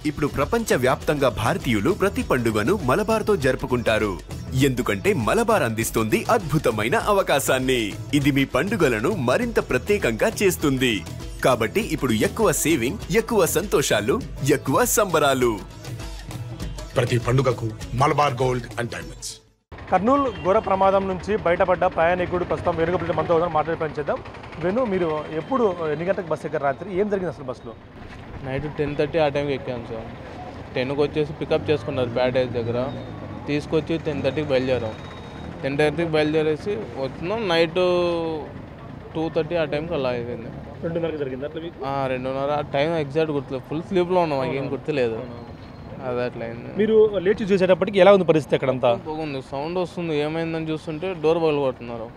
ఇప్పుడు ప్రపంచ వ్యాప్తంగా భారతీయులు ప్రతి పండుగను మలబార్తో జరుపుకుంటారు. ఎందుకంటే మలబార్ అందిస్తుంది అద్భుతమైన అవకాశాన్ని. ఇది మీ పండుగలను మరింత ప్రత్యేకంగా చేస్తుంది. కాబట్టి ఇప్పుడు ఎక్కువ సేవింగ్, ఎక్కువ సంతోషాలు, ఎక్కువ సంబరాలు. ప్రతి పండుగకు Malabar gold and diamonds. Kurnool ఘోర ప్రమాదం నుంచి బయటపడ్డ ప్రయాణికుడు ప్రస్తుతం వేణుగోపాల్ మనతో మాట్లాడే పని చేద్దాం. వేణు, మీరు ఎప్పుడు ఎన్ని గంటలకు బస్సు ఎక్కారు? రాత్రి ఏం జరిగింది అసలు బస్సులో? నైట్ 10:30 ఆ టైంకి ఎక్కాను సార్. 10కి వచ్చేసి పికప్ చేసుకున్నారు ప్యాడేజ్ దగ్గర, తీసుకొచ్చి 10:30కి బయలుదేరాం. 10:30కి బయలుదేరేసి వచ్చినాం. నైట్ 2:30 ఆ టైంకి అలా అయిపోయింది. 2:30కి జరిగింది అట్లా? 2:30 ఆ టైం ఎగ్జాక్ట్ గుర్తులేదు. ఫుల్ స్లీప్లో ఉన్నాం, ఏం గుర్తులేదు. అది అట్లా అయింది. మీరు లేచి చూసేటప్పటికి ఎలా ఉంది పరిస్థితి? అక్కడంతా బాగుంది, సౌండ్ వస్తుంది. ఏమైందని చూస్తుంటే డోర్ పగలు కొడుతున్నారు.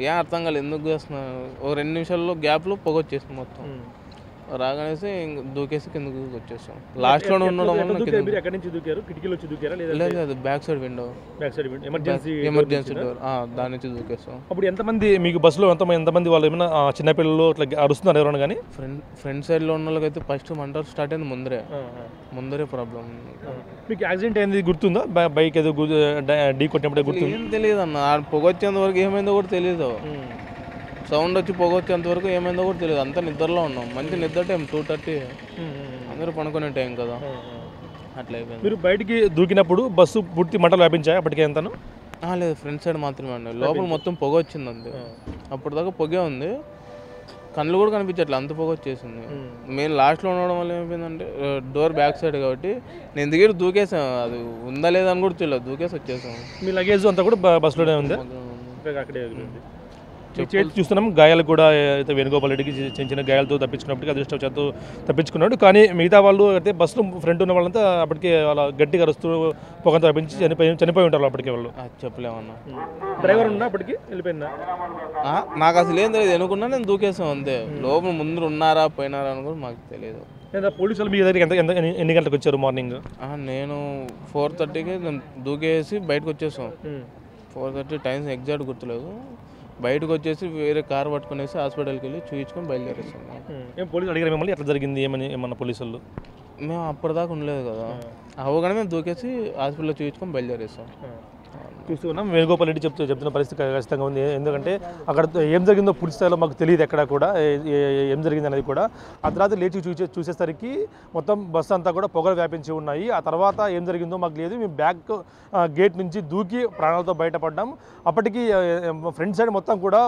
ఏం అర్థం కాలేదు, ఎందుకు చేస్తున్నారు. ఒక 2 నిమిషాల్లో గ్యాప్లో పొగ వచ్చేసింది మొత్తం. రాగానేసి దూకేసి కిందకి వచ్చేసాం. లాస్ట్లో ఉండడం వల్ల ఎక్కడి నుంచి దూకారు? కిటికీలో వచ్చి దూకారా? లేదు, back side window, emergency door, దాని నుంచి దూకేసాం. అప్పుడు ఎంతమంది మీకు బస్సులో ఎంతమంది వాళ్ళు? ఏమైనా చిన్నపిల్లలు అట్లా అరుస్తున్నారు ఎవరైనా? కానీ ఫ్రంట్ సైడ్లో ఉన్న వాళ్ళకైతే ఫస్ట్ మంట స్టార్ట్ అయింది ముందరే ప్రాబ్లం. మీకు యాక్సిడెంట్ అయింది గుర్తుందా? బైక్ ఏదో ఢీ కొట్టినప్పుడే గుర్తుంది? ఏం తెలియదు అన్న. పొగ వచ్చేంత వరకు ఏమైందో కూడా తెలియదు. సౌండ్ వచ్చి పొగ వచ్చేంత వరకు ఏమైందో కూడా తెలియదు. అంతా నిద్రలో ఉన్నాం. మంచి నిద్ర టైం 2:30, అందరూ పనుకునే టైం కదా, అట్లా అయిపోయింది. మీరు బయటికి దూకినప్పుడు బస్సు పూర్తి మంటలు వ్యాపించాయి అప్పటికే? ఎంతను? లేదు, ఫ్రంట్ సైడ్ మాత్రమే అండి. లోపల మొత్తం పొగ వచ్చింది అంతే. అప్పటిదాకా పొగే ఉంది, కళ్ళు కూడా కనిపించట్లేదు, అంత పొగ వచ్చేసింది. మేము లాస్ట్లో ఉండడం వల్ల ఏమైపోయిందంటే డోర్ బ్యాక్ సైడ్ కాబట్టి నేను దిగి దూకేసాం. అది ఉందా లేదా అని కూడా తెలియదు, దూకేసి వచ్చేసాం. మీ లగేజ్ అంతా కూడా బస్సులోనే ఉంది? అక్కడే చేతి చూస్తున్నాం. గాయాలు కూడా అయితే వేణుగోపాల్ రెడ్డికి చిన్న చిన్న గాయాలతో తప్పించుకున్నప్పటికీ అదృష్టవశాత్తు తప్పించుకున్నాడు. కానీ మిగతా వాళ్ళు అయితే బస్సులో ఫ్రంట్ ఉన్న వాళ్ళంతా అప్పటికే వాళ్ళ గట్టిగా అరుస్తూ పొగంతో తప్పించి చనిపోయి ఉంటారు అప్పటికే వాళ్ళు. చెప్పలేమన్నా. డ్రైవర్ ఉన్నా అప్పటికి వెళ్ళిపోయిందా? నాకు అసలు ఏం తెలియదు, అనుకున్నా నేను దూకేసాం అంతే. లోపల ముందు ఉన్నారా పోయినారా అని కూడా మాకు తెలియదు. పోలీసులు మీ దగ్గరికి ఎన్ని గంటలకు వచ్చారు మార్నింగ్? నేను 4:30కి దూకేసి బయటకు వచ్చేసాం. 4:30 టైం ఎగ్జాక్ట్ గుర్తులేదు. బయటకు వచ్చేసి వేరే కార్ పట్టుకునేసి హాస్పిటల్కి వెళ్ళి చూపించుకొని బయలుదేరేస్తాం. ఏం పోలీసులు అడిగారు మిమ్మల్ని ఎట్లా జరిగింది ఏమన్నా? పోలీసులు మేము అప్పటిదాకా ఉండలేదు కదా, అవగానే మేము దూకేసి హాస్పిటల్లో చూపించుకొని బయలుదేరేస్తాం. చూస్తున్నాం వేణుగోపాల్ రెడ్డి చెప్తున్న పరిస్థితి ఖచ్చితంగా ఉంది. ఎందుకంటే అక్కడ ఏం జరిగిందో పూర్తి స్థాయిలో మాకు తెలియదు, ఎక్కడ కూడా ఏం జరిగింది అనేది కూడా. ఆ తర్వాత లేచి చూసేసరికి మొత్తం బస్సు అంతా కూడా పొగలు వ్యాపించి ఉన్నాయి. ఆ తర్వాత ఏం జరిగిందో మాకు లేదు. మేము బ్యాక్ గేట్ నుంచి దూకి ప్రాణాలతో బయటపడ్డాం. అప్పటికి ఫ్రంట్ సైడ్ మొత్తం కూడా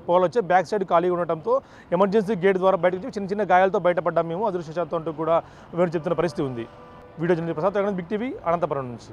పొగలు వచ్చి బ్యాక్ సైడ్ ఖాళీగా ఉండటంతో ఎమర్జెన్సీ గేట్ ద్వారా బయటకు చిన్న చిన్న గాయాలతో బయటపడ్డాం మేము. అదృష్టశాతం అంటూ కూడా వేణు చెప్తున్న పరిస్థితి ఉంది. Video journalist Prasad, big TV, Anantapuram నుంచి.